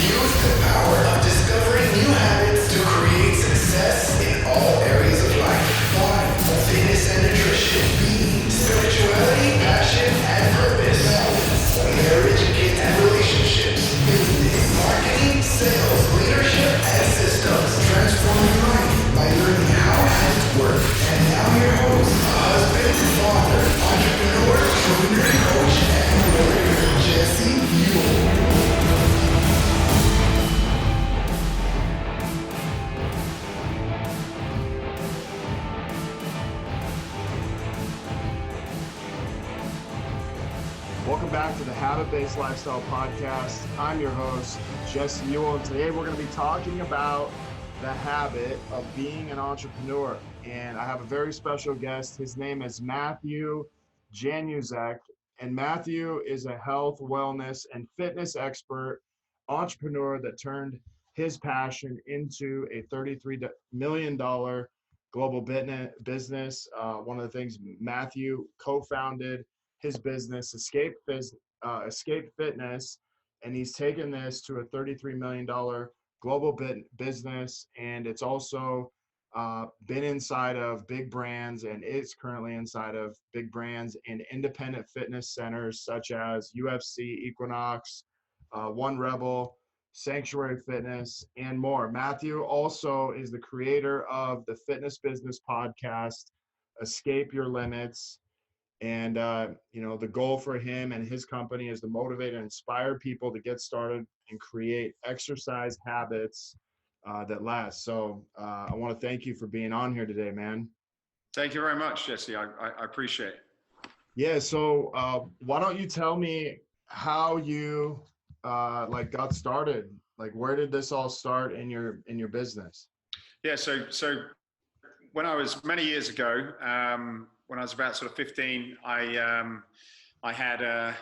Use the power of discovering new habits to create success in all areas of life. Body, fitness and nutrition, being, spirituality, passion and purpose, balance, marriage, kids and relationships, business, marketing, sales, leadership and systems. Transform your life by learning how habits work. And now your host, husband, father, entrepreneur, trainer, coach, and warrior, Jesse Mule. Welcome back to the Habit-Based Lifestyle Podcast. I'm your host, Jesse Mule, and today we're going to be talking about the habit of being an entrepreneur. And I have a very special guest. His name is Matthew Januzek, and Matthew is a health, wellness, and fitness expert entrepreneur that turned his passion into a $33 million global business. One of the things Matthew co-founded his business, Escape Fitness, and he's taken this to a $33 million global business, and it's also been inside of big brands and is currently inside of big brands and independent fitness centers such as UFC, Equinox, One Rebel, Sanctuary Fitness, and more. Matthew also is the creator of the fitness business podcast, Escape Your Limits. And, the goal for him and his company is to motivate and inspire people to get started and create exercise habits that last. So I want to thank you for being on here today, man. Thank you very much, Jesse. I appreciate it. Yeah. So why don't you tell me how you got started? Like, where did this all start in your business? Yeah. So when I was many years ago, when I was about sort of 15, I had a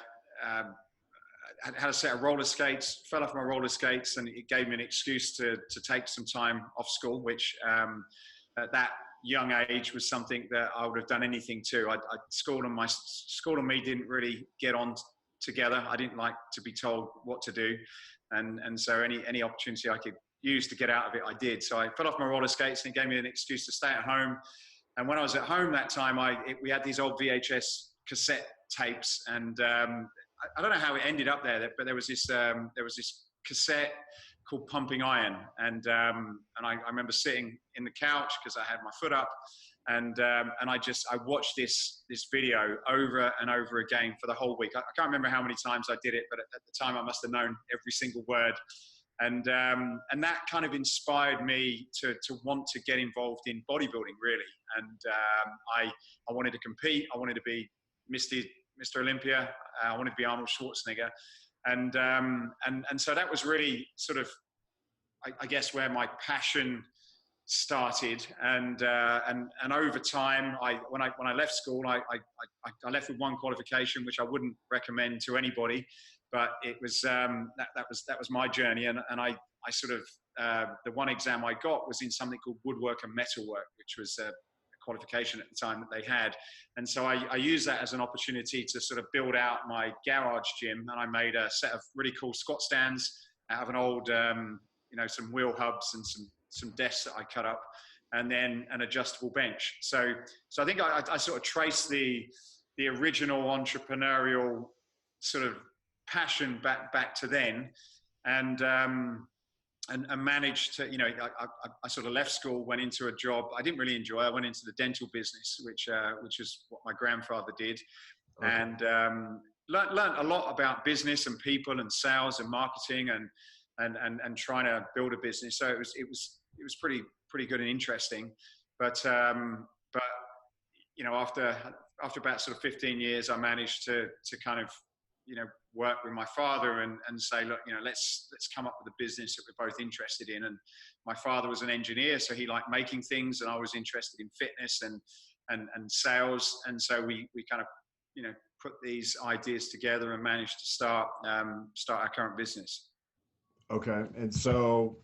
set of roller skates, fell off my roller skates, and it gave me an excuse to take some time off school, which at that young age was something that I would have done anything to. School and me didn't really get on together. I didn't like to be told what to do, and so any opportunity I could use to get out of it, I did. So I fell off my roller skates, and it gave me an excuse to stay at home. And when I was at home that time, we had these old VHS cassette tapes, and I don't know how it ended up there, but there was this cassette called Pumping Iron, and I remember sitting in the couch because I had my foot up, and I watched this video over and over again for the whole week. I can't remember how many times I did it, but at the time I must have known every single word. And that kind of inspired me to want to get involved in bodybuilding, really. And I wanted to compete. I wanted to be Mr. Olympia. I wanted to be Arnold Schwarzenegger. And so that was really sort of, I guess, where my passion started. And over time, when I left school, I left with one qualification, which I wouldn't recommend to anybody. But it was that was my journey, and I sort of the one exam I got was in something called woodwork and metalwork, which was a qualification at the time that they had, and so I used that as an opportunity to sort of build out my garage gym, and I made a set of really cool squat stands out of an old some wheel hubs and some desks that I cut up, and then an adjustable bench. So I think I sort of traced the original entrepreneurial sort of passion back to then, and managed to, I sort of left school, went into a job I didn't really enjoy. I went into the dental business, which is what my grandfather did. Okay. And learned a lot about business and people and sales and marketing and trying to build a business. So it was pretty good and interesting. But after about sort of 15 years, I managed to kind of work with my father and say, look, let's come up with a business that we're both interested in. And my father was an engineer, so he liked making things, and I was interested in fitness and sales. And so we kind of, put these ideas together and managed to start our current business. Okay. And so,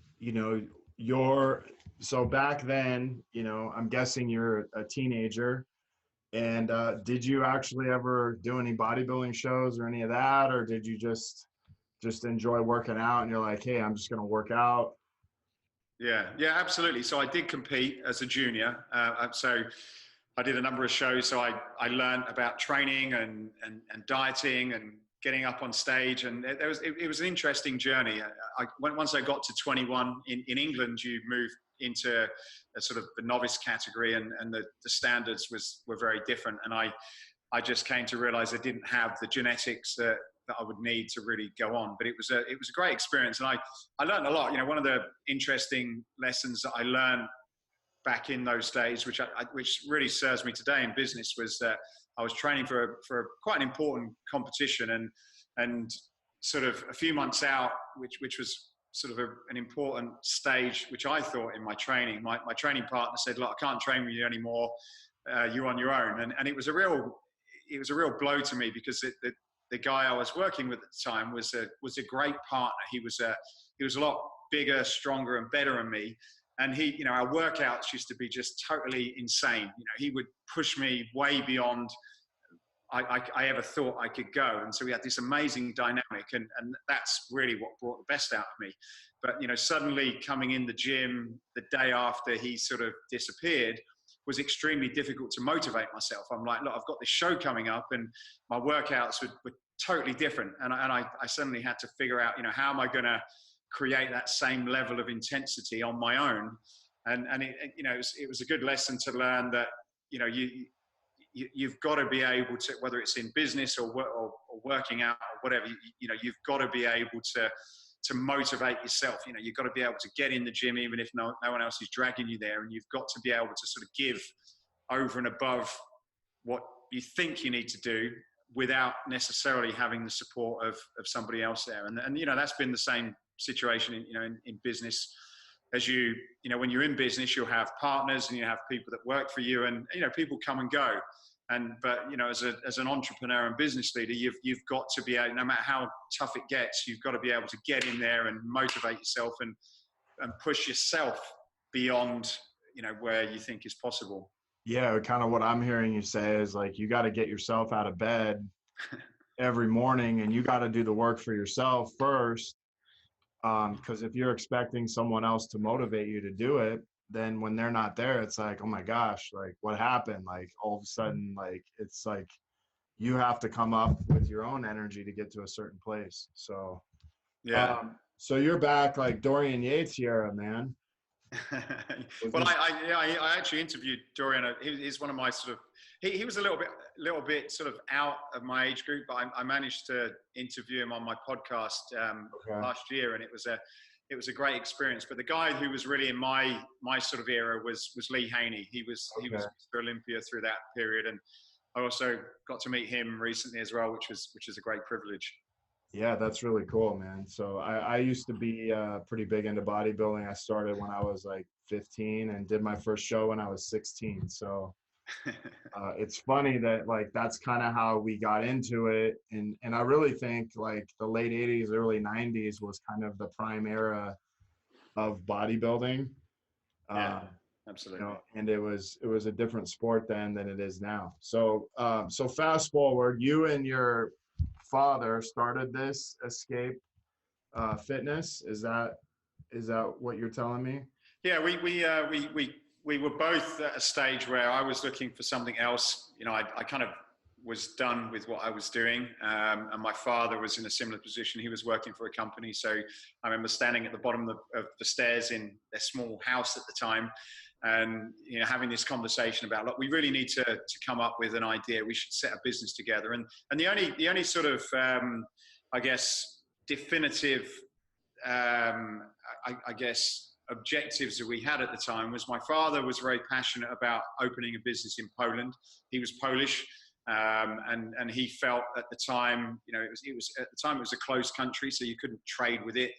so back then, I'm guessing you're a teenager. And did you actually ever do any bodybuilding shows or any of that, or did you just just enjoy working out and you're like, hey, I'm just going to work out? Yeah, yeah, absolutely. So I did compete as a junior. So I did a number of shows. So I learned about training and dieting and getting up on stage. And it was an interesting journey. Once I got to 21 in England, you move into a sort of the novice category, and the standards were very different. And I just came to realize I didn't have the genetics that I would need to really go on. But it was a great experience, and I learned a lot. You know, one of the interesting lessons that I learned back in those days, which really serves me today in business, was that I was training for quite an important competition, and sort of a few months out, which was sort of an important stage, which I thought in my training, my training partner said, look, I can't train with you anymore. You're on your own. And it was a real blow to me, because the guy I was working with at the time was a great partner. He was a lot bigger, stronger, and better than me. And he, you know, our workouts used to be just totally insane. You know, he would push me way beyond I ever thought I could go. And so we had this amazing dynamic, and that's really what brought the best out of me. But, you know, suddenly coming in the gym the day after he sort of disappeared was extremely difficult to motivate myself. I'm like, look, I've got this show coming up, and my workouts were totally different. And I suddenly had to figure out, you know, how am I going to create that same level of intensity on my own? And it, you know, it was a good lesson to learn that, you know, you've got to be able to, whether it's in business or working out or whatever, you know, you've got to be able to motivate yourself. You know, you've got to be able to get in the gym even if no one else is dragging you there, and you've got to be able to sort of give over and above what you think you need to do without necessarily having the support of somebody else there. And you know, that's been the same situation in business. As you know, when you're in business, you'll have partners and you have people that work for you, and, you know, people come and go. But, you know, as an entrepreneur and business leader, you've got to be able, no matter how tough it gets, you've got to be able to get in there and motivate yourself and push yourself beyond, you know, where you think is possible. Yeah, kind of what I'm hearing you say is, like, you got to get yourself out of bed every morning, and you got to do the work for yourself first. Because if you're expecting someone else to motivate you to do it, then when they're not there, it's like, oh my gosh, like, what happened? Like, all of a sudden, like, it's like you have to come up with your own energy to get to a certain place. So, yeah. So you're back like Dorian Yates era, man. Well, I actually interviewed Dorian. He's one of my sort of, he was a little bit sort of out of my age group, but I managed to interview him on my podcast last year, and it was a great experience. But the guy who was really in my sort of era was Lee Haney. He was Mr. Olympia through that period, and I also got to meet him recently as well, which is a great privilege. Yeah, that's really cool, man. So I used to be pretty big into bodybuilding. I started when I was like 15 and did my first show when I was 16. So it's funny that, like, that's kind of how we got into it. And I really think, like, the late 80s, early 90s was kind of the prime era of bodybuilding. Yeah, absolutely. You know, and it was a different sport then than it is now. So so fast forward, you and your father started this Escape Fitness. Is that what you're telling me? Yeah, we were both at a stage where I was looking for something else. You know, I kind of was done with what I was doing, and my father was in a similar position. He was working for a company, so I remember standing at the bottom of the stairs in their small house at the time, and, you know, having this conversation about, look, we really need to come up with an idea. We should set a business together. And the only sort of I guess definitive I guess objectives that we had at the time was, my father was very passionate about opening a business in Poland. He was Polish. And he felt at the time, you know, it was at the time it was a closed country, so you couldn't trade with it.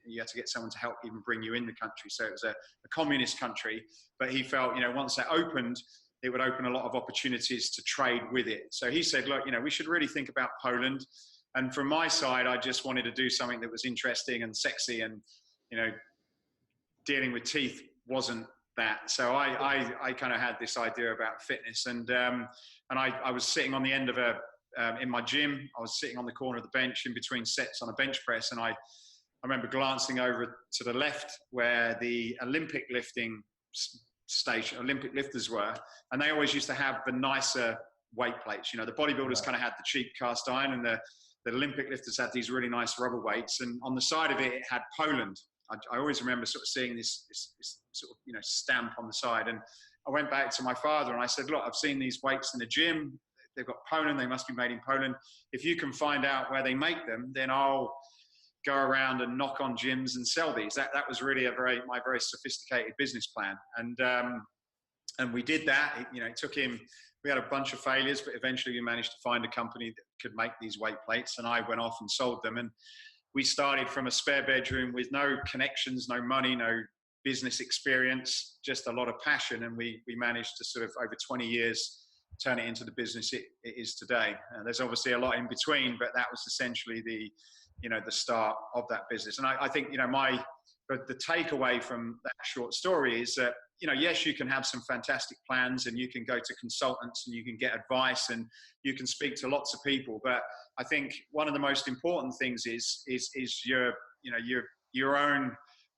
You had to get someone to help even bring you in the country. So it was a communist country, but he felt, you know, once that opened, it would open a lot of opportunities to trade with it. So he said, look, you know, we should really think about Poland. And from my side, I just wanted to do something that was interesting and sexy, and, you know, dealing with teeth wasn't that. So I kind of had this idea about fitness, and I was sitting on the end of a in my gym. I was sitting on the corner of the bench in between sets on a bench press, and I remember glancing over to the left where the Olympic lifting station, Olympic lifters were, and they always used to have the nicer weight plates. You know, the bodybuilders kind of had the cheap cast iron, and the Olympic lifters had these really nice rubber weights. And on the side of it, it had Poland. I always remember sort of seeing this sort of, you know, stamp on the side. And I went back to my father and I said, look, I've seen these weights in the gym. They've got Poland. They must be made in Poland. If you can find out where they make them, then I'll go around and knock on gyms and sell these. That was really my very sophisticated business plan. And we did that. It took him, we had a bunch of failures, but eventually we managed to find a company that could make these weight plates, and I went off and sold them. And we started from a spare bedroom with no connections, no money, no business experience, just a lot of passion. And we managed to sort of, over 20 years, turn it into the business it is today. There's obviously a lot in between, but that was essentially the start of that business. And I think, but the takeaway from that short story is that, yes, you can have some fantastic plans and you can go to consultants and you can get advice and you can speak to lots of people. But I think one of the most important things is your own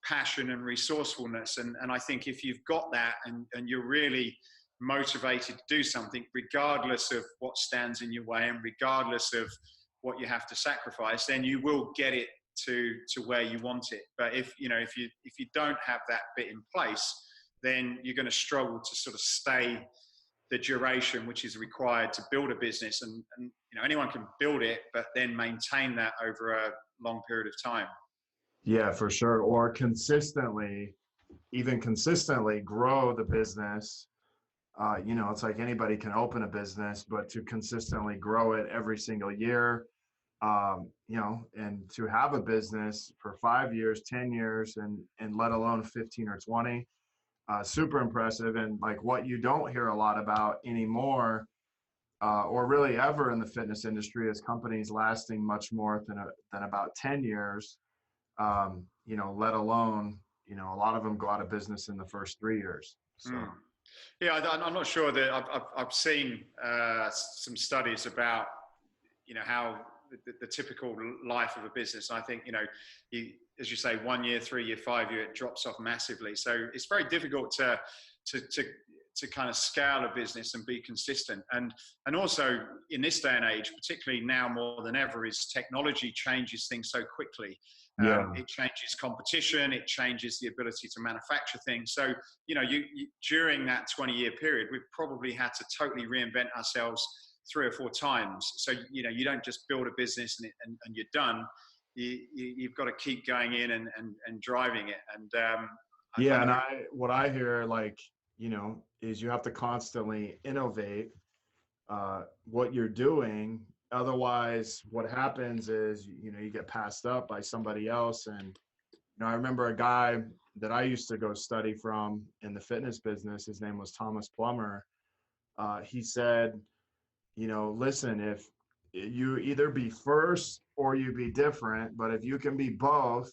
passion and resourcefulness. And I think if you've got that and you're really motivated to do something, regardless of what stands in your way and regardless of what you have to sacrifice, then you will get it to where you want it. But if you don't have that bit in place, then you're going to struggle to sort of stay the duration which is required to build a business. And anyone can build it, but then maintain that over a long period of time. Yeah, for sure. Or consistently grow the business. It's like anybody can open a business, but to consistently grow it every single year, and to have a business for 5 years, 10 years, and let alone 15 or 20, super impressive. And like what you don't hear a lot about anymore, or really ever in the fitness industry, is companies lasting much more than about 10 years, let alone, a lot of them go out of business in the first 3 years. So. Yeah, I'm not sure that I've seen some studies about, how the typical life of a business. I think, as you say, 1 year, 3 year, 5 year, it drops off massively. So it's very difficult to kind of scale a business and be consistent. And also in this day and age, particularly now more than ever, is technology changes things so quickly. It changes competition, it changes the ability to manufacture things. So, you during that 20-year period, we've probably had to totally reinvent ourselves 3 or 4 times. So, you don't just build a business and you're done. You've got to keep going in and driving it. And what I hear, is you have to constantly innovate what you're doing. Otherwise, what happens is, you get passed up by somebody else. And, I remember a guy that I used to go study from in the fitness business. His name was Thomas Plummer. He said, listen, if you either be first or you be different, but if you can be both,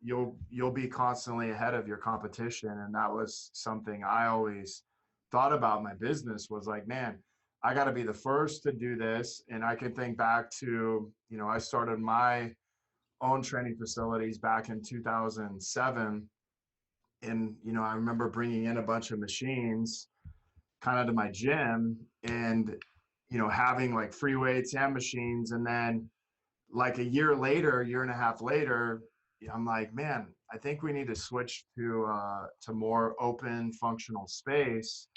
you'll be constantly ahead of your competition. And that was something I always thought about my business, was like, man, I got to be the first to do this. And I can think back to, I started my own training facilities back in 2007. And, I remember bringing in a bunch of machines kind of to my gym and, having like free weights and machines. And then like a year and a half later, I'm like, man, I think we need to switch to more open functional space.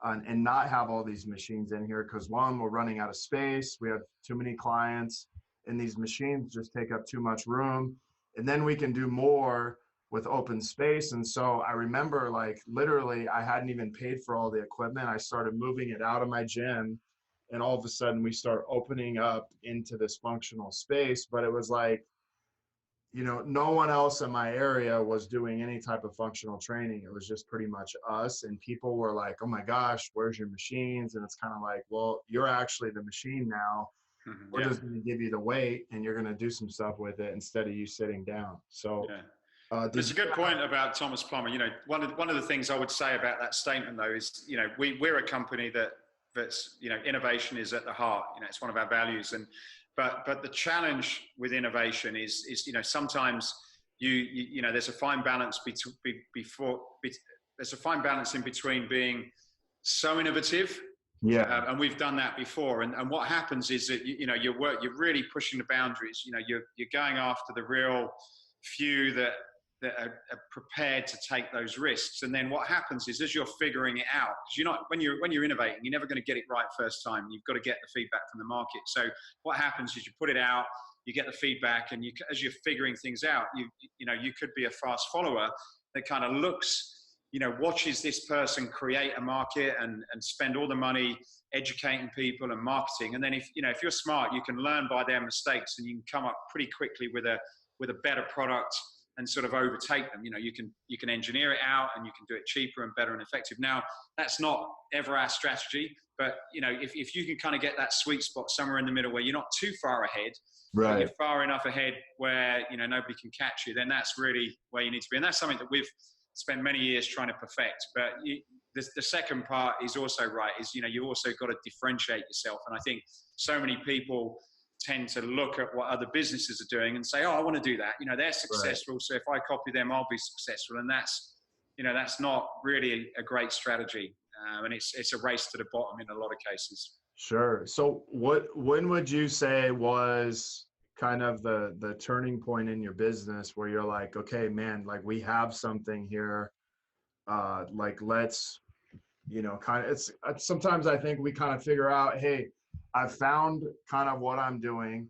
And not have all these machines in here, because one, we're running out of space. We have too many clients and these machines just take up too much room. And then we can do more with open space. And so I remember, like, literally I hadn't even paid for all the equipment. I started moving it out of my gym, and all of a sudden we start opening up into this functional space. But it was like, no one else in my area was doing any type of functional training. It was just pretty much us. And people were like, oh my gosh, where's your machines? And it's kind of like, well, you're actually the machine now. Mm-hmm. We're just going to give you the weight and you're going to do some stuff with it instead of you sitting down. So it's a good point about Thomas Plummer. One of the things I would say about that statement, though, is, we're a company that that's, innovation is at the heart. It's one of our values. And but the challenge with innovation is sometimes there's a fine balance there's a fine balance in between being so innovative. Yeah. And we've done that before. And what happens is that, you're really pushing the boundaries. You're going after the real few that are prepared to take those risks. And then what happens is, as you're figuring it out, because when you're innovating, you're never going to get it right first time. You've got to get the feedback from the market. So what happens is you put it out, you get the feedback, and as you're figuring things out, you could be a fast follower that kind of looks, watches this person create a market and spend all the money educating people and marketing. And then if you're smart, you can learn by their mistakes, and you can come up pretty quickly with a better product and sort of overtake them. You can engineer it out, and you can do it cheaper and better and effective. Now, that's not ever our strategy, but if you can kind of get that sweet spot somewhere in the middle where you're not too far ahead, right, but you're far enough ahead where nobody can catch you, then that's really where you need to be. And that's something that we've spent many years trying to perfect. But the second part is also right, is you also got to differentiate yourself. And I think so many people tend to look at what other businesses are doing and say, oh, I want to do that. They're successful, right, so if I copy them, I'll be successful. And that's not really a great strategy. And it's a race to the bottom in a lot of cases. Sure. So when would you say was kind of the turning point in your business where you're like, okay, man, like we have something here, like let's, kind of, it's sometimes I think we kind of figure out, hey, I've found kind of what I'm doing.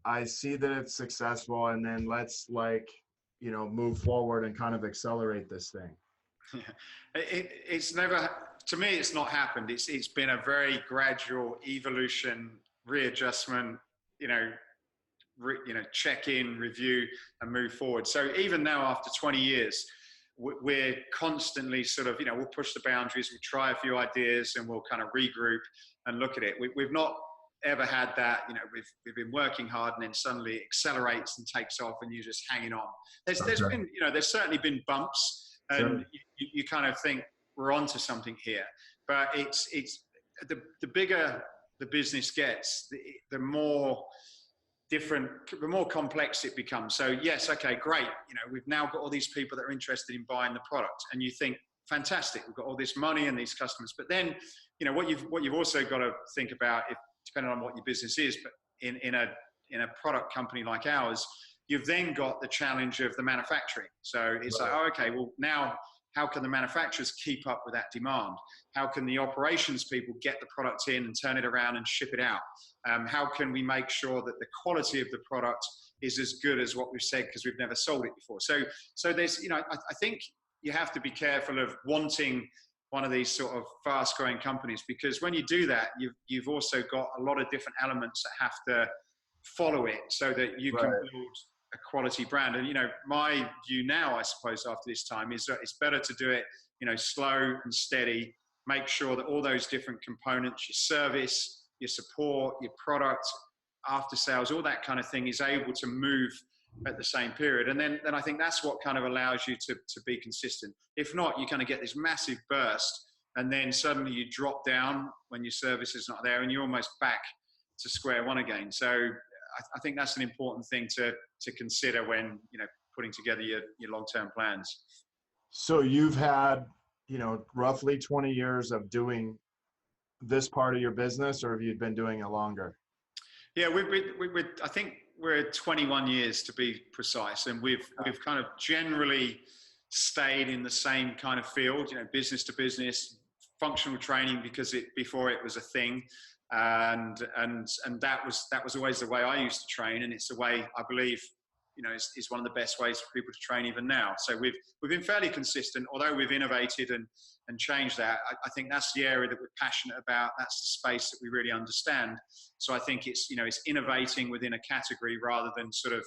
I see that it's successful, and then let's move forward and kind of accelerate this thing. It's never, to me, it's not happened. It's been a very gradual evolution, readjustment, check in, review, and move forward. So even now, after 20 years, we're constantly sort of, we'll push the boundaries, we'll try a few ideas, and we'll kind of regroup and look at it. We've not ever had that, we've been working hard and then suddenly it accelerates and takes off and you're just hanging on. There's been, there's certainly been bumps, and sure, you kind of think we're onto something here. But it's the bigger the business gets, the more different, the more complex it becomes. So yes, okay, great. We've now got all these people that are interested in buying the product, and you think, fantastic, we've got all this money and these customers. But then, what you've also got to think about, if depending on what your business is, but in a product company like ours, you've then got the challenge of the manufacturing. So it's right, like, oh, okay, well now, how can the manufacturers keep up with that demand? How can the operations people get the product in and turn it around and ship it out? How can we make sure that the quality of the product is as good as what we've said, because we've never sold it before? So there's, I think you have to be careful of wanting one of these sort of fast growing companies, because when you do that, you've also got a lot of different elements that have to follow it so that you can build a quality brand. And, my view now, I suppose, after this time is that it's better to do it, slow and steady, make sure that all those different components, your service, your support, your product, after sales, all that kind of thing is able to move at the same period. And then I think that's what kind of allows you to be consistent. If not, you kind of get this massive burst, and then suddenly you drop down when your service is not there, and you're almost back to square one again. So I think that's an important thing to consider when, putting together your long-term plans. So you've had, roughly 20 years of doing this part of your business, or have you been doing it longer? Yeah, I think we're 21 years to be precise, and we've kind of generally stayed in the same kind of field, business to business, functional training, because before it was a thing, and that was always the way I used to train, and it's the way I believe is one of the best ways for people to train even now. So we've been fairly consistent, although we've innovated and changed that. I think that's the area that we're passionate about. That's the space that we really understand. So I think it's innovating within a category rather than sort of,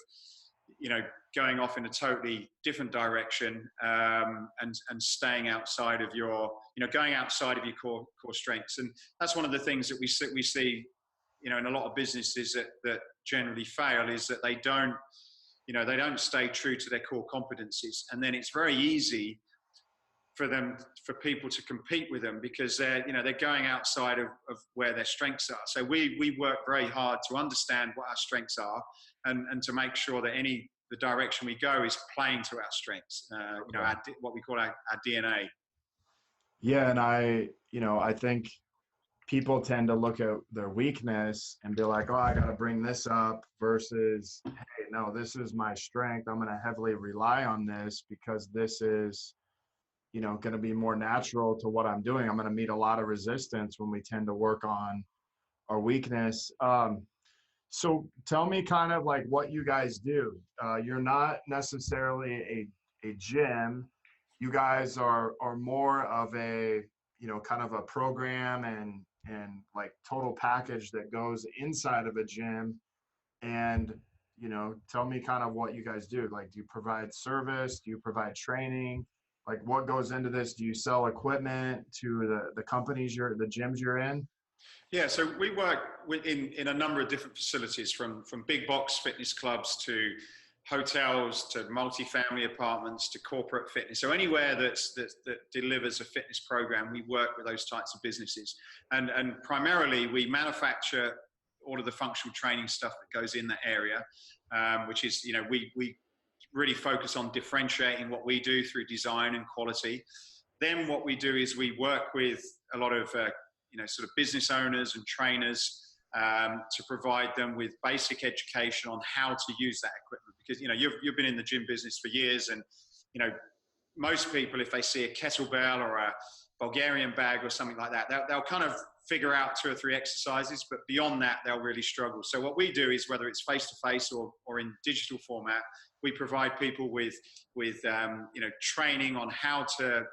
going off in a totally different direction, and staying outside of your, going outside of your core strengths. And that's one of the things that we see, in a lot of businesses that generally fail, is that they don't stay true to their core competencies. And then it's very easy for people to compete with them, because they're going outside of where their strengths are. So we work very hard to understand what our strengths are, and to make sure that the direction we go is playing to our strengths. What we call our DNA. Yeah, and I think people tend to look at their weakness and be like, oh, I got to bring this up, versus, hey, no, this is my strength. I'm going to heavily rely on this because this is, going to be more natural to what I'm doing. I'm going to meet a lot of resistance when we tend to work on our weakness. So tell me kind of like what you guys do. You're not necessarily a gym. You guys are more of a, kind of a program and like total package that goes inside of a gym. And, tell me kind of what you guys do. Like, do you provide service? Do you provide training? Like, what goes into this? Do you sell equipment to the companies the gyms you're in? Yeah, so we work in a number of different facilities, from big box fitness clubs to hotels to multifamily apartments to corporate fitness. So anywhere that delivers a fitness program, we work with those types of businesses. And primarily we manufacture all of the functional training stuff that goes in that area, which is, we really focus on differentiating what we do through design and quality. Then what we do is we work with a lot of sort of business owners and trainers to provide them with basic education on how to use that equipment. Because, you've been in the gym business for years, and, most people, if they see a kettlebell or a Bulgarian bag or something like that, they'll kind of figure out 2 or 3 exercises, but beyond that, they'll really struggle. So what we do is, whether it's face-to-face or in digital format, we provide people with training on how to,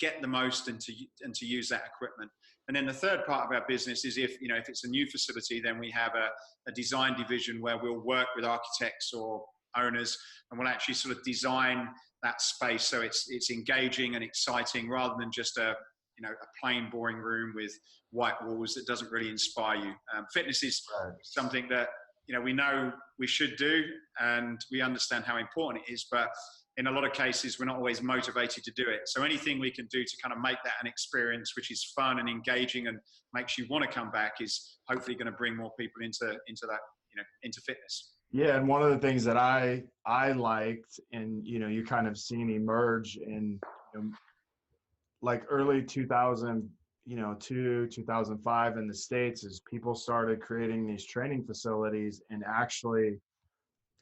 get the most and to use that equipment. And then the third part of our business is if it's a new facility, then we have a design division where we'll work with architects or owners, and we'll actually sort of design that space so it's engaging and exciting, rather than just a plain boring room with white walls that doesn't really inspire you. Fitness is something that we know we should do, and we understand how important it is, but in a lot of cases, we're not always motivated to do it. So anything we can do to kind of make that an experience which is fun and engaging and makes you want to come back is hopefully going to bring more people into that, into fitness. Yeah, and one of the things that I liked, and you kind of seen emerge in like early 2002, 2005 in the States, is people started creating these training facilities and actually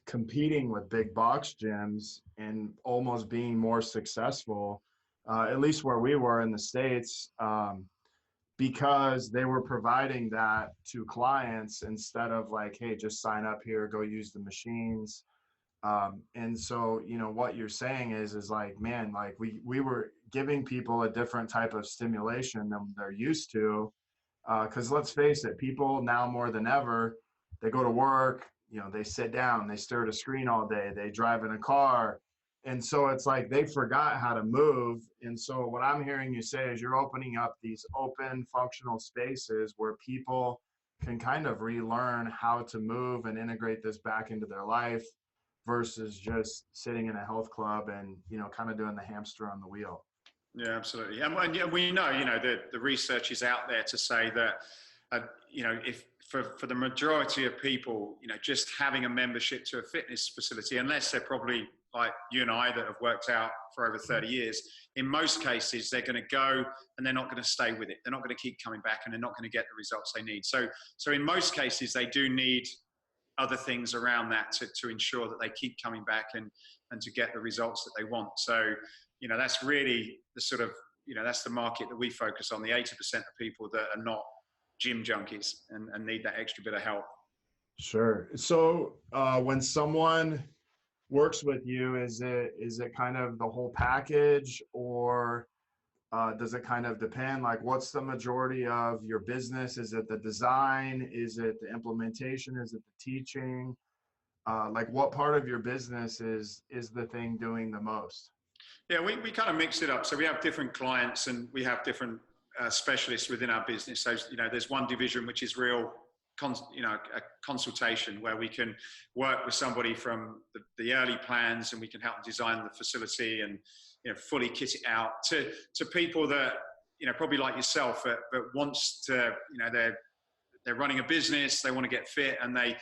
competing with big box gyms and almost being more successful, at least where we were in the States, because they were providing that to clients instead of like, hey, just sign up here, go use the machines. And so, what you're saying is like, man, like we were giving people a different type of stimulation than they're used to. Because let's face it, people now more than ever, they go to work, they sit down, they stare at a screen all day, they drive in a car. And so it's like they forgot how to move. And so what I'm hearing you say is you're opening up these open functional spaces where people can kind of relearn how to move and integrate this back into their life, versus just sitting in a health club and, kind of doing the hamster on the wheel. Yeah, absolutely. And we know, the research is out there to say that, if for the majority of people, just having a membership to a fitness facility, unless they're probably like you and I that have worked out for over 30 years, in most cases, they're going to go and they're not going to stay with it. They're not going to keep coming back, and they're not going to get the results they need. So in most cases, they do need other things around that to ensure that they keep coming back and to get the results that they want. So, that's really the sort of, that's the market that we focus on, the 80% of people that are not gym junkies and need that extra bit of help. Sure. So when someone works with you, is it kind of the whole package, or does it kind of depend? Like, what's the majority of your business? Is it the design? Is it the implementation? Is it the teaching? Like, what part of your business is the thing doing the most? Yeah, we kind of mix it up. So we have different clients and we have different specialists within our business. So, there's one division which is real a consultation, where we can work with somebody from the early plans, and we can help them design the facility and fully kit it out to people that, probably like yourself, that wants to, they're running a business, they want to get fit, and they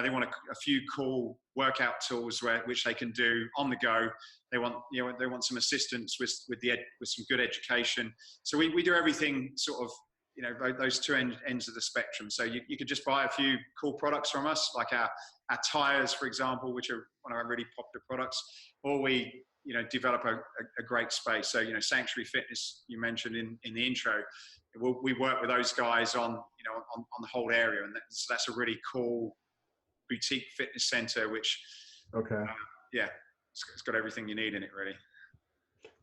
want a few cool workout tools which they can do on the go. They want some assistance with some good education. So we do everything sort of, those two ends of the spectrum. So you could just buy a few cool products from us, like our tires, for example, which are one of our really popular products, or we develop a great space. So Sanctuary Fitness, you mentioned in the intro, we work with those guys on the whole area, and so that's a really cool boutique fitness center, which it's got everything you need in it, really.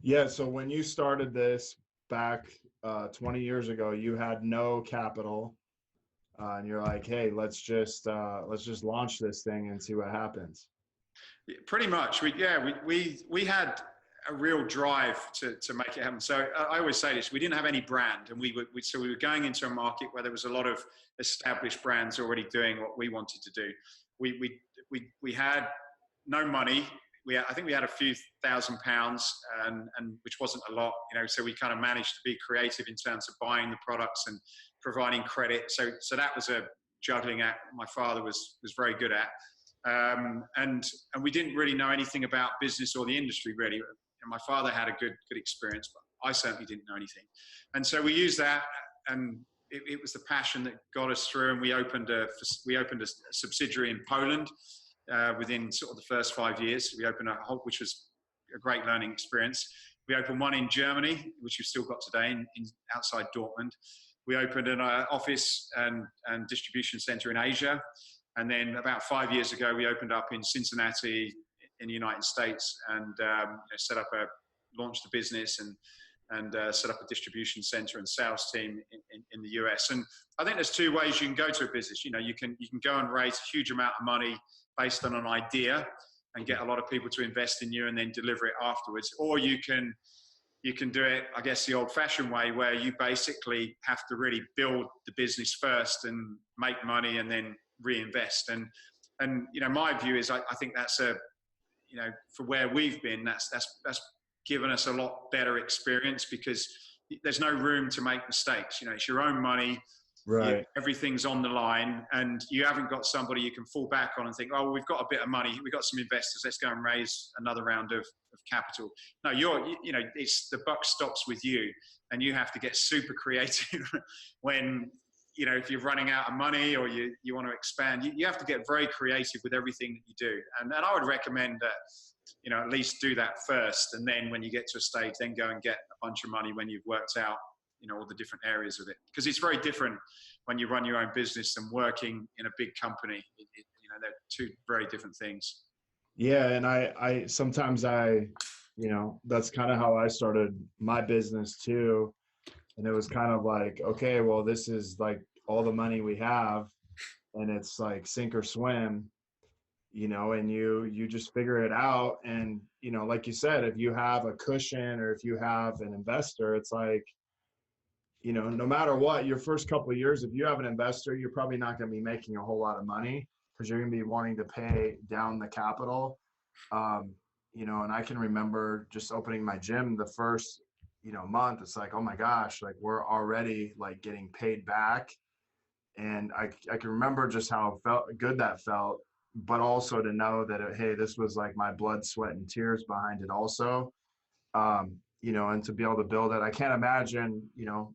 Yeah. So when you started this back 20 years ago, you had no capital, and you're like, hey, let's just launch this thing and see what happens. Pretty much. We had a real drive to make it happen. So I always say this: we didn't have any brand, and we were going into a market where there was a lot of established brands already doing what we wanted to do. We had no money. I think we had a few £1,000s, and which wasn't a lot, so we kind of managed to be creative in terms of buying the products and providing credit. So that was a juggling act my father was very good at. And we didn't really know anything about business or the industry, really. And my father had a good experience, but I certainly didn't know anything. And so we used that, and it was the passion that got us through. And we opened a subsidiary in Poland. Within sort of the first 5 years, we opened which was a great learning experience. We opened one in Germany, which we've still got today, in outside Dortmund. We opened an office and distribution center in Asia. And then about 5 years ago, we opened up in Cincinnati in the United States, and launched a business and set up a distribution center and sales team in the US. And I think there's two ways you can go to a business. You can go and raise a huge amount of money based on an idea and get a lot of people to invest in you and then deliver it afterwards. Or you can do it, I guess, the old-fashioned way, where you basically have to really build the business first and make money and then reinvest. And my view is I think that's for where we've been, that's given us a lot better experience, because there's no room to make mistakes. It's your own money. Right. Everything's on the line, and you haven't got somebody you can fall back on and think, oh, we've got a bit of money, we've got some investors, let's go and raise another round of capital. No, it's the buck stops with you, and you have to get super creative when, if you're running out of money or you want to expand, you have to get very creative with everything that you do. And I would recommend that, at least do that first. And then when you get to a stage, then go and get a bunch of money when you've worked out, all the different areas of it. Because it's very different when you run your own business and working in a big company. They're two very different things. Yeah. And I sometimes that's kind of how I started my business too. And it was kind of like, okay, well, this is like all the money we have, and it's like sink or swim, and you just figure it out. And, like you said, if you have a cushion or if you have an investor, it's like, no matter what, your first couple of years, if you have an investor, you're probably not going to be making a whole lot of money, because you're going to be wanting to pay down the capital. And I can remember just opening my gym the first, month. It's like, oh my gosh, like we're already like getting paid back. And I can remember just how good that felt, but also to know that, hey, this was like my blood, sweat, and tears behind it also. And to be able to build it, I can't imagine,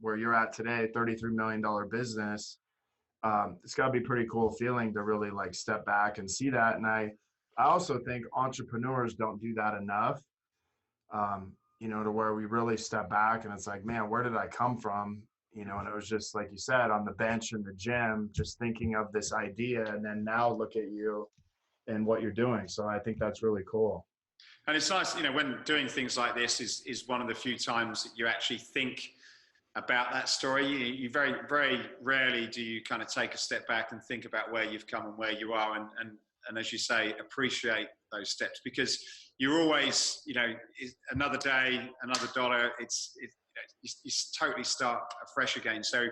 where you're at today, $33 million business. It's got to be a pretty cool feeling to really like step back and see that. And I also think entrepreneurs don't do that enough, to where we really step back and it's like, man, where did I come from? And it was just like you said, on the bench in the gym, just thinking of this idea, and then now look at you and what you're doing. So I think that's really cool. And it's nice, when doing things like this is one of the few times that you actually think about that story. You very, very rarely do you kind of take a step back and think about where you've come and where you are. And as you say, appreciate those steps, because you're always, another day, another dollar, you totally start afresh again. So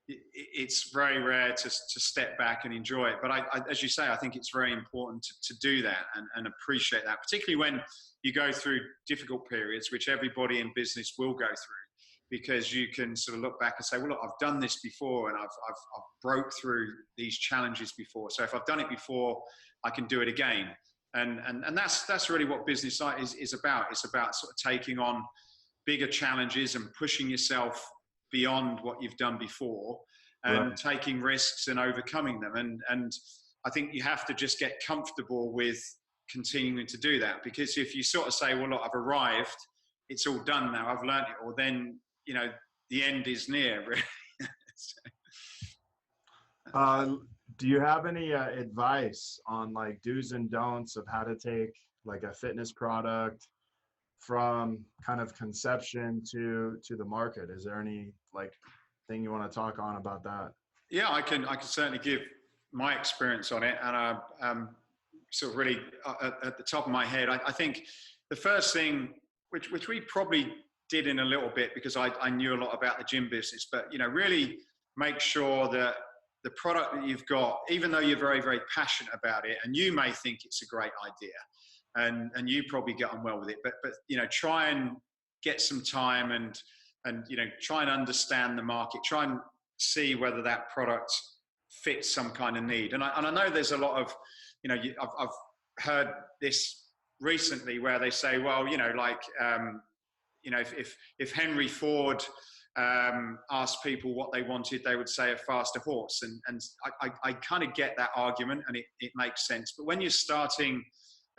it's very rare to step back and enjoy it. But I, as you say, I think it's very important to do that and appreciate that, particularly when you go through difficult periods, which everybody in business will go through, because you can sort of look back and say, well, look, I've done this before, and I've broke through these challenges before. So if I've done it before, I can do it again. And that's really what business is about. It's about sort of taking on bigger challenges and pushing yourself beyond what you've done before, and taking risks and overcoming them. And I think you have to just get comfortable with continuing to do that, because if you sort of say, well, look, I've arrived, it's all done now, I've learned it, or then, you know, the end is near, really. Do you have any advice on like do's and don'ts of how to take like a fitness product from kind of conception to the market? Is there any like thing you want to talk on about that? Yeah, I can certainly give my experience on it. And sort of really at the top of my head, I think the first thing, which we probably did in a little bit, because I knew a lot about the gym business, but, you know, really make sure that the product that you've got, even though you're very, very passionate about it, and you may think it's a great idea, and you probably get on well with it, but you know, try and get some time and you know, try and understand the market, try and see whether that product fits some kind of need. And I know there's a lot of, you know, I've heard this recently where they say, well, you know, like, you know, if Henry Ford asked people what they wanted, they would say a faster horse. And I kind of get that argument, and it makes sense. But when you're starting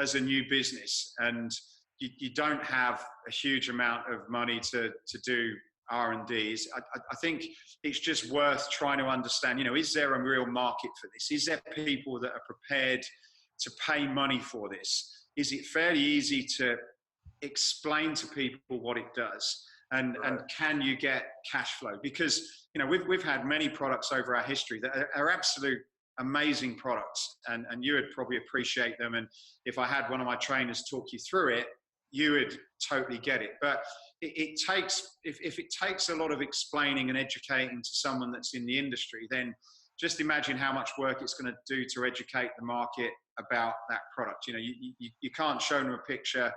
as a new business and you don't have a huge amount of money to do R&Ds, I think it's just worth trying to understand, you know, is there a real market for this? Is there people that are prepared to pay money for this? Is it fairly easy to explain to people what it does? And can you get cash flow? Because, you know, we've had many products over our history that are absolute amazing products, and you would probably appreciate them. And if I had one of my trainers talk you through it, you would totally get it. But it takes, if it takes a lot of explaining and educating to someone that's in the industry, then just imagine how much work it's going to do to educate the market about that product. You know, you can't show them a picture,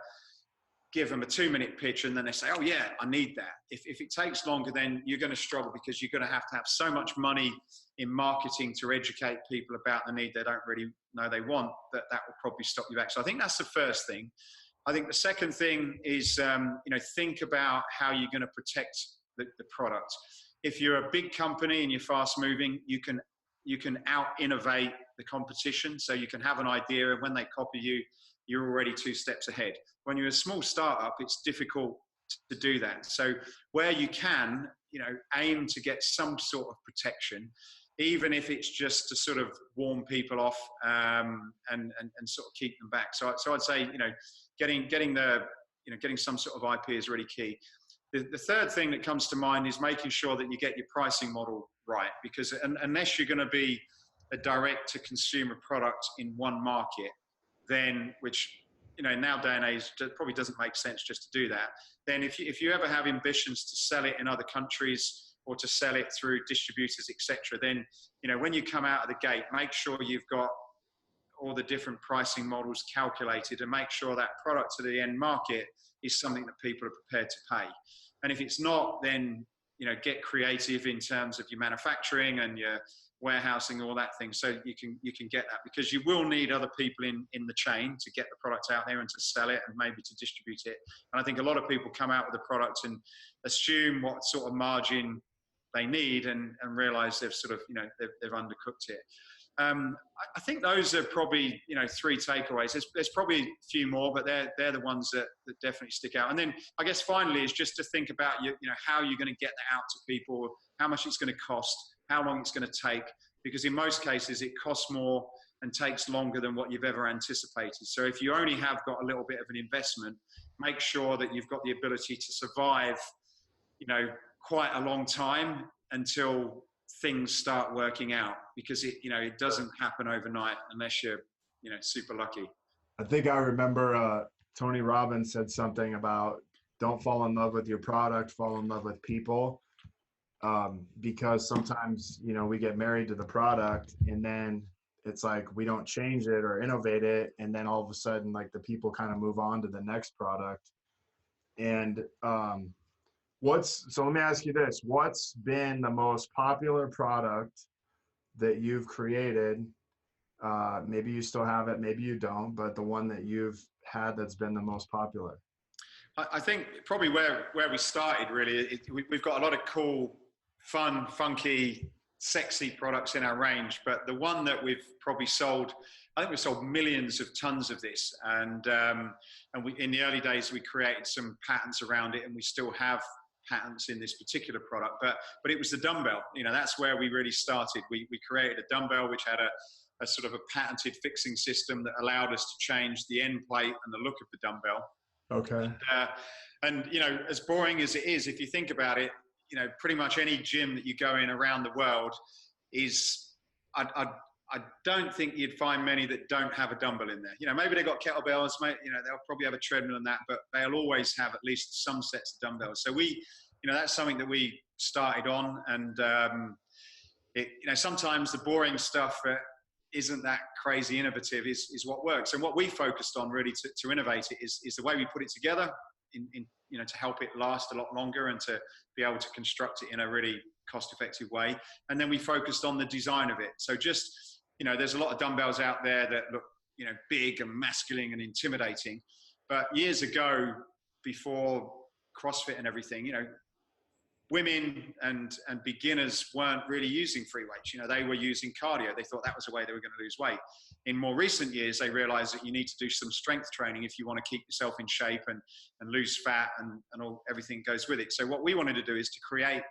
give them a 2-minute pitch, and then they say, oh yeah, I need that. If it takes longer, then you're going to struggle, because you're going to have so much money in marketing to educate people about the need they don't really know they want, that will probably stop you back. So I think that's the first thing. I think the second thing is, you know, think about how you're going to protect the product. If you're a big company and you're fast moving, you can out innovate the competition. So you can have an idea, and when they copy you, you're already 2 steps ahead. When you're a small startup, it's difficult to do that. So where you can, you know, aim to get some sort of protection, even if it's just to sort of warn people off and sort of keep them back. So I'd say, you know, getting some sort of IP is really key. The third thing that comes to mind is making sure that you get your pricing model right, because unless you're going to be a direct to consumer product in one market, then, which, you know, now day and age probably doesn't make sense just to do that. Then if you ever have ambitions to sell it in other countries or to sell it through distributors, etc., then, you know, when you come out of the gate, make sure you've got all the different pricing models calculated, and make sure that product to the end market is something that people are prepared to pay. And if it's not, then, you know, get creative in terms of your manufacturing and your warehousing, all that thing, so you can get that, because you will need other people in the chain to get the product out there and to sell it and maybe to distribute it. And I think a lot of people come out with a product and assume what sort of margin they need, and realize they've sort of, you know, they've undercooked it. I think those are probably, you know, 3 takeaways. There's probably a few more, but they're the ones that definitely stick out. And then I guess finally is just to think about you know, how you're going to get that out to people, how much it's going to cost, how long it's going to take, because in most cases it costs more and takes longer than what you've ever anticipated. So if you only have got a little bit of an investment, make sure that you've got the ability to survive, you know, quite a long time until things start working out, because it, you know, it doesn't happen overnight unless you're, you know, super lucky. I think I remember Tony Robbins said something about don't fall in love with your product, fall in love with people. Because sometimes, you know, we get married to the product, and then it's like we don't change it or innovate it, and then all of a sudden like the people kind of move on to the next product. And so let me ask you this: what's been the most popular product that you've created? Maybe you still have it, maybe you don't, but the one that you've had that's been the most popular. I think probably where we started really, we've got a lot of cool, fun, funky, sexy products in our range, but the one that we've probably sold, I think we've sold millions of tons of this, and we, in the early days, we created some patents around it, and we still have patents in this particular product, but it was the dumbbell. You know, that's where we really started. We created a dumbbell which had a sort of a patented fixing system that allowed us to change the end plate and the look of the dumbbell. Okay. And you know, as boring as it is, if you think about it, you know, pretty much any gym that you go in around the world is, I don't think you'd find many that don't have a dumbbell in there. You know, maybe they've got kettlebells, you know, they'll probably have a treadmill and that, but they'll always have at least some sets of dumbbells. So we, you know, that's something that we started on, and you know, sometimes the boring stuff isn't that crazy innovative is what works. And what we focused on really to innovate it is the way we put it together in, you know, to help it last a lot longer and to be able to construct it in a really cost-effective way. And then we focused on the design of it. So just, you know, there's a lot of dumbbells out there that look, you know, big and masculine and intimidating. But years ago, before CrossFit and everything, you know, women and beginners weren't really using free weights. You know, they were using cardio. They thought that was the way they were going to lose weight. In more recent years, they realized that you need to do some strength training if you want to keep yourself in shape and lose fat and all, everything goes with it. So what we wanted to do is to create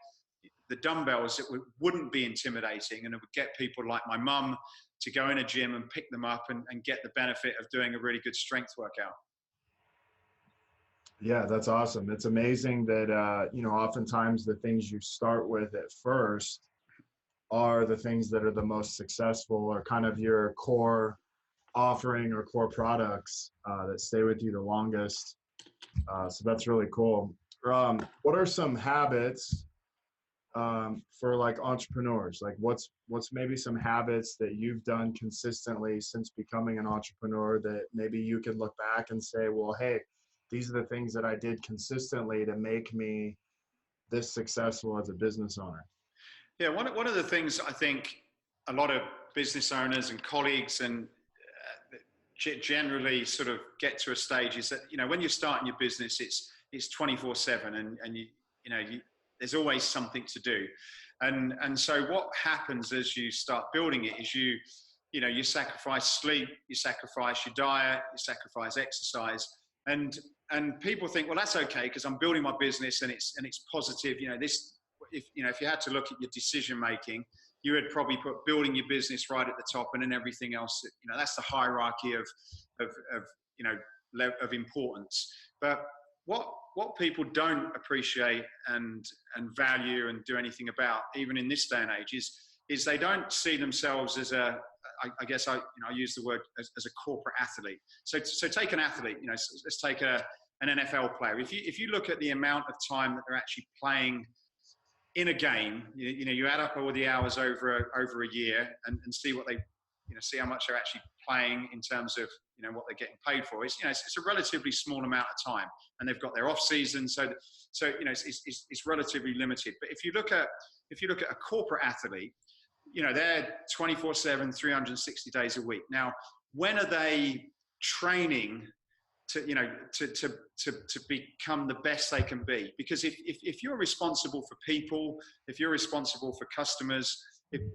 the dumbbells that wouldn't be intimidating, and it would get people like my mum to go in a gym and pick them up and get the benefit of doing a really good strength workout. Yeah, that's awesome. It's amazing that, you know, oftentimes the things you start with at first are the things that are the most successful, or kind of your core offering or core products that stay with you the longest. So that's really cool. What are some habits for like entrepreneurs? Like what's maybe some habits that you've done consistently since becoming an entrepreneur that maybe you can look back and say, well, hey, these are the things that I did consistently to make me this successful as a business owner? Yeah, one of the things I think a lot of business owners and colleagues and generally sort of get to a stage is that, you know, when you're starting your business, it's 24/7 and you know, there's always something to do. And so what happens as you start building it is you know, you sacrifice sleep, you sacrifice your diet, you sacrifice exercise. And people think, well, that's okay because I'm building my business and it's positive. You know, if you had to look at your decision making, you would probably put building your business right at the top, and then everything else. You know, that's the hierarchy of you know, of importance. But what people don't appreciate and value and do anything about, even in this day and age, is they don't see themselves as I guess I use the word as a corporate athlete. So take an athlete, you know, let's take an NFL player. If you look at the amount of time that they're actually playing in a game, you know, you add up all the hours over a year and see what they, you know, see how much they're actually playing in terms of, you know, what they're getting paid for. It's, you know, it's a relatively small amount of time, and they've got their off season, so you know, it's relatively limited. But if you look at a corporate athlete, you know, they're 24/7, 360 days a week. Now, when are they training to, you know, to become the best they can be? Because if you're responsible for people, if you're responsible for customers, you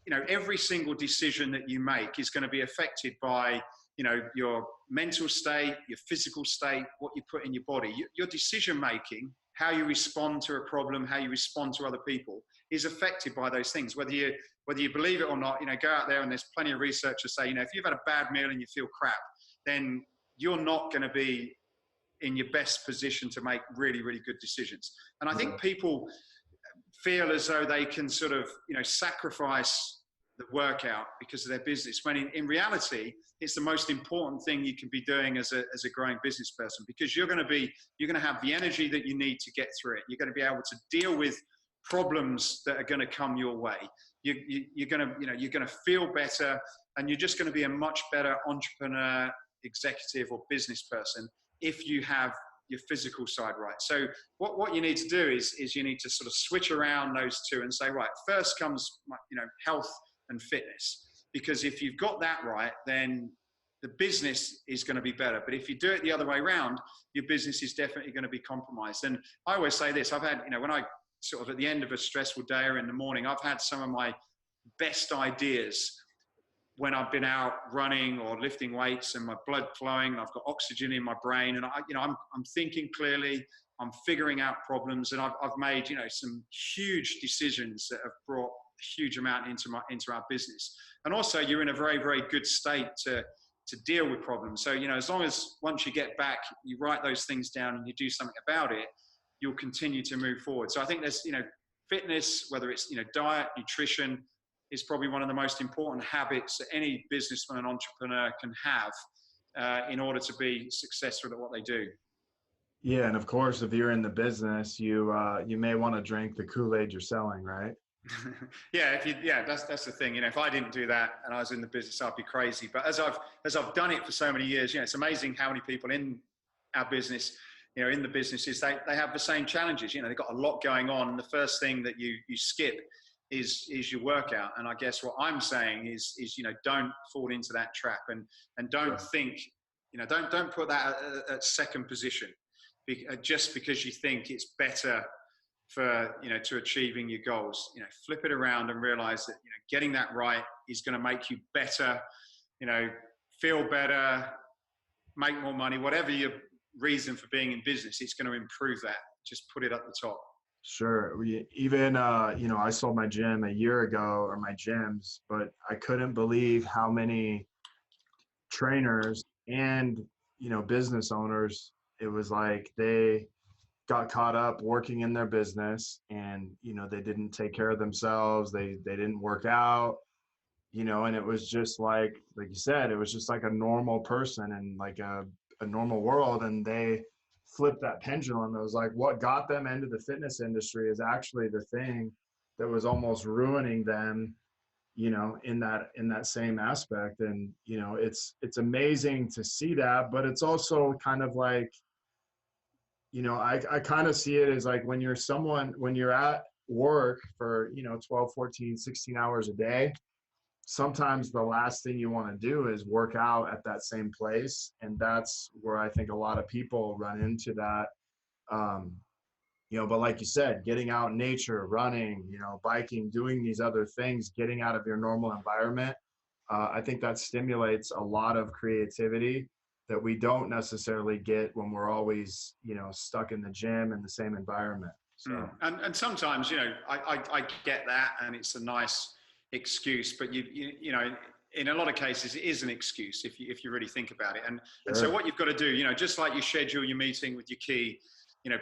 know, every single decision that you make is going to be affected by, you know, your mental state, your physical state, what you put in your body. Your decision making, how you respond to a problem, how you respond to other people, is affected by those things. Whether you believe it or not, you know, go out there and there's plenty of research to say, you know, if you've had a bad meal and you feel crap, then you're not going to be in your best position to make really, really good decisions. And I think people feel as though they can sort of, you know, sacrifice the workout because of their business, when in reality, it's the most important thing you can be doing as a growing business person, because you're going to have the energy that you need to get through it. You're going to be able to deal with problems that are going to come your way. you're going to, you're going to feel better, and you're just going to be a much better entrepreneur, executive, or business person if you have your physical side right. So what you need to do is you need to sort of switch around those two and say, right, first comes, health and fitness. Because if you've got that right, then the business is going to be better. But if you do it the other way around, your business is definitely going to be compromised. And I always say this, I've had, when I sort of at the end of a stressful day or in the morning, I've had some of my best ideas when I've been out running or lifting weights and my blood flowing, and I've got oxygen in my brain, and I'm thinking clearly, I'm figuring out problems, and I've made, some huge decisions that have brought a huge amount into our business. And also you're in a very, very good state to deal with problems. So, as long as once you get back, you write those things down and you do something about it, you'll continue to move forward. So I think there's, fitness, whether it's, diet, nutrition, is probably one of the most important habits that any businessman and entrepreneur can have in order to be successful at what they do. Yeah, and of course, if you're in the business, you may want to drink the Kool-Aid you're selling, right? Yeah, that's the thing. If I didn't do that and I was in the business, I'd be crazy. But as I've done it for so many years, it's amazing how many people in our business, in the businesses, they have the same challenges. They've got a lot going on, and the first thing that you skip is your workout. And I guess what I'm saying is don't fall into that trap, and don't think, don't put that at second position just because you think it's better for to achieving your goals. Flip it around and realize that getting that right is going to make you better, feel better, make more money, whatever your reason for being in business, it's going to improve that. Just put it at the top. Sure. Even I sold my gym a year ago, or my gyms, but I couldn't believe how many trainers and business owners, it was like they got caught up working in their business, and they didn't take care of themselves, they didn't work out, and it was just like you said, it was just like a normal person and like a normal world, and they flipped that pendulum. It was like what got them into the fitness industry is actually the thing that was almost ruining them, in that same aspect. And it's amazing to see that, but it's also kind of like, I kind of see it as like when you're at work for 12, 14, 16 hours a day, sometimes the last thing you want to do is work out at that same place. And that's where I think a lot of people run into that. But like you said, getting out in nature, running, biking, doing these other things, getting out of your normal environment, I think that stimulates a lot of creativity that we don't necessarily get when we're always, stuck in the gym in the same environment. So. And sometimes, I get that, and it's a nice excuse, but in a lot of cases it is an excuse if you really think about it. And so what you've got to do, just like you schedule your meeting with your key,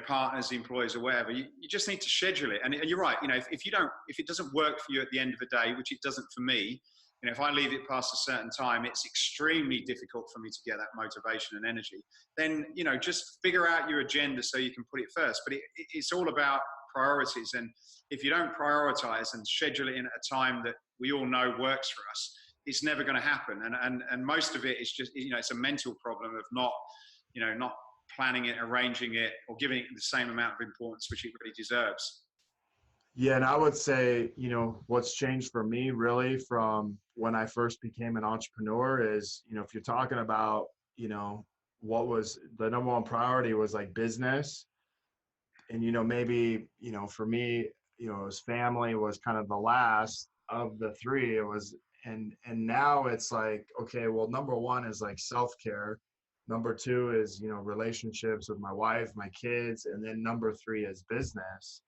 partners, employees, or whatever, you just need to schedule it. And you're right, if it doesn't work for you at the end of the day, which it doesn't for me, if I leave it past a certain time, it's extremely difficult for me to get that motivation and energy. Then, just figure out your agenda so you can put it first. But it's all about priorities. And if you don't prioritize and schedule it in at a time that we all know works for us, it's never going to happen. And most of it is just, it's a mental problem of not planning it, arranging it, or giving it the same amount of importance which it really deserves. Yeah, and I would say, what's changed for me really from when I first became an entrepreneur is, if you're talking about, what was the number one priority was like business. And, maybe, for me, it was family was kind of the last of the three. It was, and now it's like, okay, well, number one is like self-care. Number two is, relationships with my wife, my kids. And then number three is business.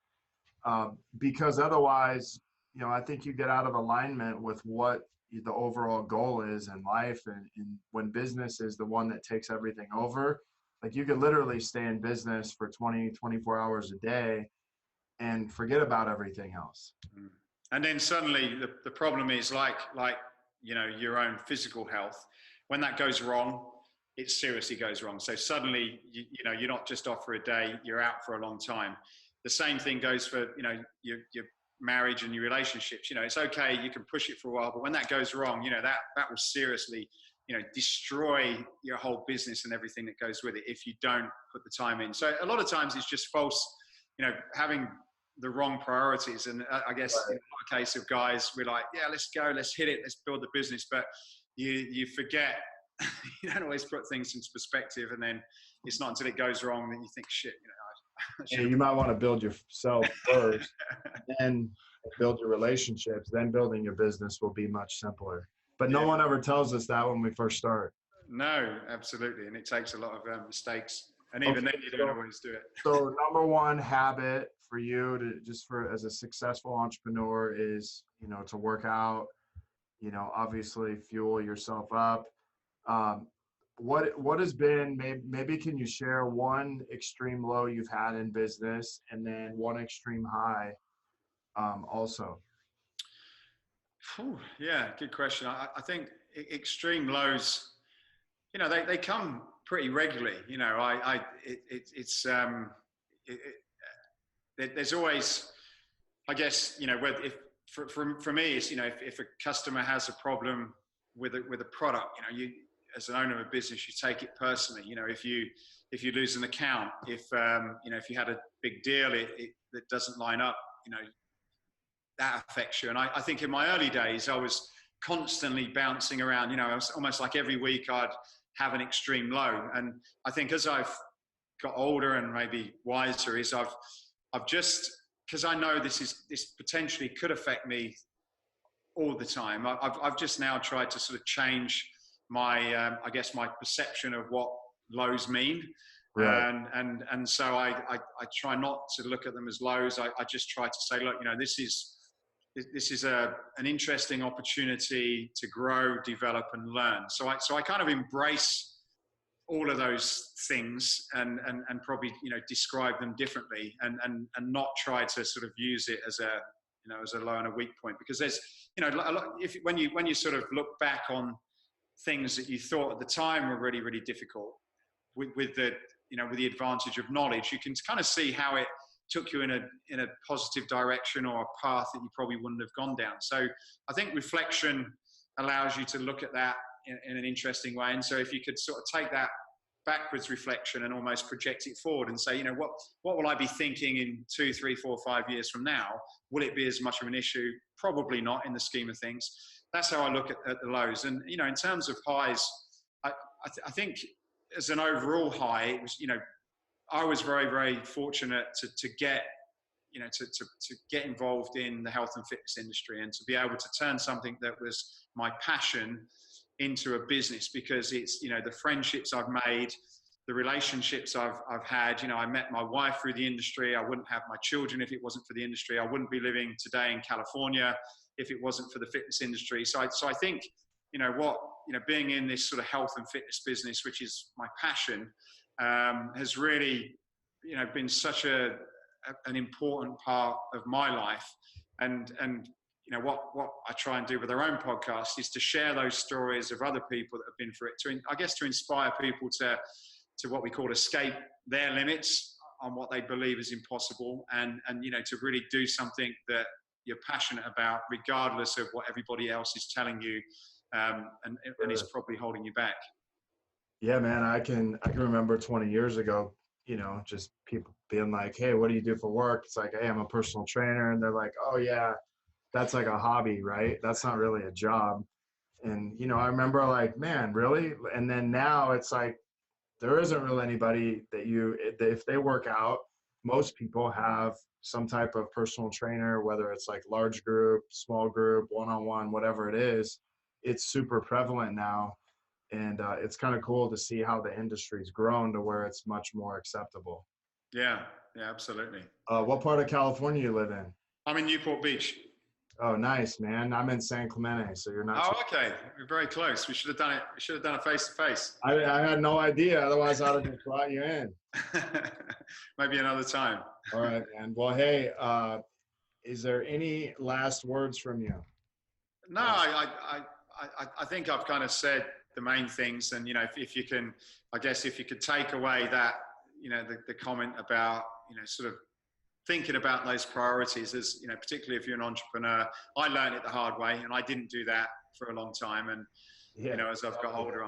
Because otherwise, I think you get out of alignment with what the overall goal is in life. And when business is the one that takes everything over, like you could literally stay in business for 20, 24 hours a day and forget about everything else. And then suddenly the problem is like, your own physical health. When that goes wrong, it seriously goes wrong. So suddenly, you're not just off for a day, you're out for a long time. The same thing goes for, your marriage and your relationships. It's okay, you can push it for a while, but when that goes wrong, that will seriously, destroy your whole business and everything that goes with it if you don't put the time in. So a lot of times it's just false, having the wrong priorities. And I guess in a case of guys, we're like, yeah, let's go, let's hit it, let's build the business. But you forget, you don't always put things into perspective. And then it's not until it goes wrong that you think, shit, you might want to build yourself first, then build your relationships, then building your business will be much simpler. But no one ever tells us that when we first start. No, absolutely. And it takes a lot of mistakes. And even then you don't always do it. So number one habit for you as a successful entrepreneur is, to work out, obviously fuel yourself up. What has been, maybe can you share one extreme low you've had in business and then one extreme high also? Yeah, good question. I think extreme lows, they come pretty regularly. There's always, I guess, for me, it's, if a customer has a problem with a product, you, as an owner of a business, you take it personally. If you lose an account, if you had a big deal, that doesn't line up, that affects you. And I think in my early days, I was constantly bouncing around. It was almost like every week I'd have an extreme low. And I think as I've got older and maybe wiser, is I've just, because I know this potentially could affect me all the time. I've just now tried to sort of change my, I guess, my perception of what lows mean. Right. And so I try not to look at them as lows. I just try to say, look, this is an interesting opportunity to grow, develop, and learn. So I kind of embrace all of those things and probably, describe them differently and not try to sort of use it as a low and a weak point, because there's, a lot, when you sort of look back on things that you thought at the time were really, really difficult with the advantage of knowledge, you can kind of see how it took you in a positive direction or a path that you probably wouldn't have gone down. So I think reflection allows you to look at that in an interesting way. And so if you could sort of take that backwards reflection and almost project it forward and say, what will I be thinking in 2, 3, 4, 5 years from now? Will it be as much of an issue? Probably not in the scheme of things. That's how I look at the lows. And, in terms of highs, I think as an overall high, it was, I was very, very fortunate to get, to get involved in the health and fitness industry and to be able to turn something that was my passion into a business, because it's, the friendships I've made, the relationships I've had. I met my wife through the industry. I wouldn't have my children if it wasn't for the industry. I wouldn't be living today in California if it wasn't for the fitness industry. So I think, being in this sort of health and fitness business, which is my passion, has really, been such an important part of my life. And what I try and do with our own podcast is to share those stories of other people that have been through it, to inspire people to what we call escape their limits on what they believe is impossible, and to really do something that you're passionate about, regardless of what everybody else is telling you, and is probably holding you back. Yeah, man, I can remember 20 years ago, just people being like, hey, what do you do for work? It's like, hey, I'm a personal trainer. And they're like, oh yeah, that's like a hobby, right? That's not really a job. And, I remember like, man, really? And then now it's like, there isn't really anybody that if they work out, most people have some type of personal trainer, whether it's like large group, small group, one-on-one, whatever it is. It's super prevalent now. And it's kind of cool to see how the industry's grown to where it's much more acceptable. Yeah, absolutely. What part of California you live in? I'm in Newport Beach. Oh, nice, man. I'm in San Clemente, so you're not. Oh, okay. We're very close. We should have done it. We should have done a face-to-face. I had no idea. Otherwise, I would have just brought you in. Maybe another time. All right, man. Well, hey, is there any last words from you? No, I think I've kind of said the main things. And, if you can, I guess if you could take away that, the comment about, sort of thinking about those priorities as, you know, particularly if you're an entrepreneur. I learned it the hard way, and I didn't do that for a long time. And, Yeah. you know, as I've got older,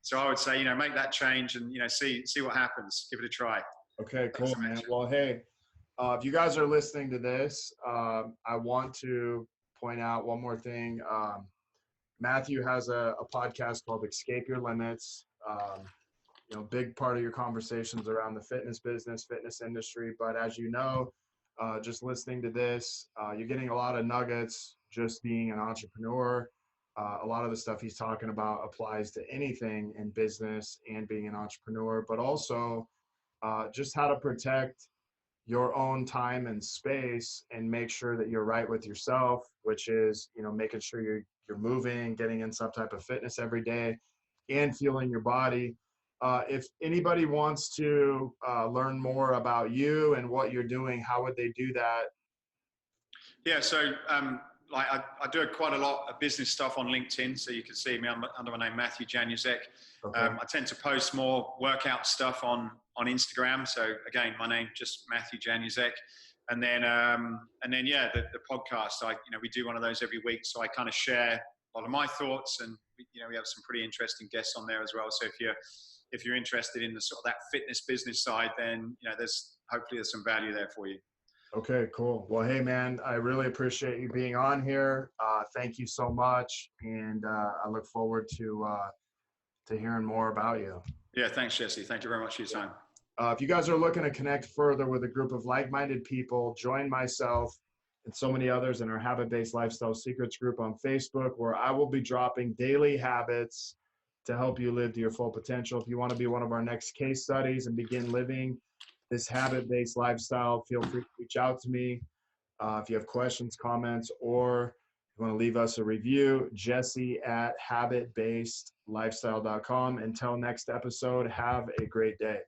so I would say, you know, make that change and, you know, see what happens. Give it a try. Okay, cool, man. Well, hey, if you guys are listening to this, I want to point out one more thing. Matthew has a podcast called Escape Your Limits. You know, big part of your conversations around the fitness business, fitness industry. But as you know, just listening to this, you're getting a lot of nuggets just being an entrepreneur. A lot of the stuff he's talking about applies to anything in business and being an entrepreneur, but also just how to protect your own time and space and make sure that you're right with yourself, which is, you know, making sure you're moving, getting in some type of fitness every day and fueling your body. If anybody wants to learn more about you and what you're doing, how would they do that? Yeah, so like I do quite a lot of business stuff on LinkedIn, so you can see me under my name, Matthew Januzek. Okay. I tend to post more workout stuff on Instagram. So again, my name just Matthew Januzek, and then yeah, the podcast. We do one of those every week, so I kind of share a lot of my thoughts, and we have some pretty interesting guests on there as well. So if you're interested in the sort of that fitness business side, then hopefully there's some value there for you. Okay, cool. Well, hey man, I really appreciate you being on here. Thank you so much, and I look forward to hearing more about you. Yeah, thanks, Jesse. Thank you very much for your time. If you guys are looking to connect further with a group of like-minded people, join myself and so many others in our Habit-Based Lifestyle Secrets group on Facebook, where I will be dropping daily habits to help you live to your full potential. If you want to be one of our next case studies and begin living this habit-based lifestyle, feel free to reach out to me. If you have questions, comments, or you want to leave us a review, Jesse@habitbasedlifestyle.com. Until next episode, have a great day.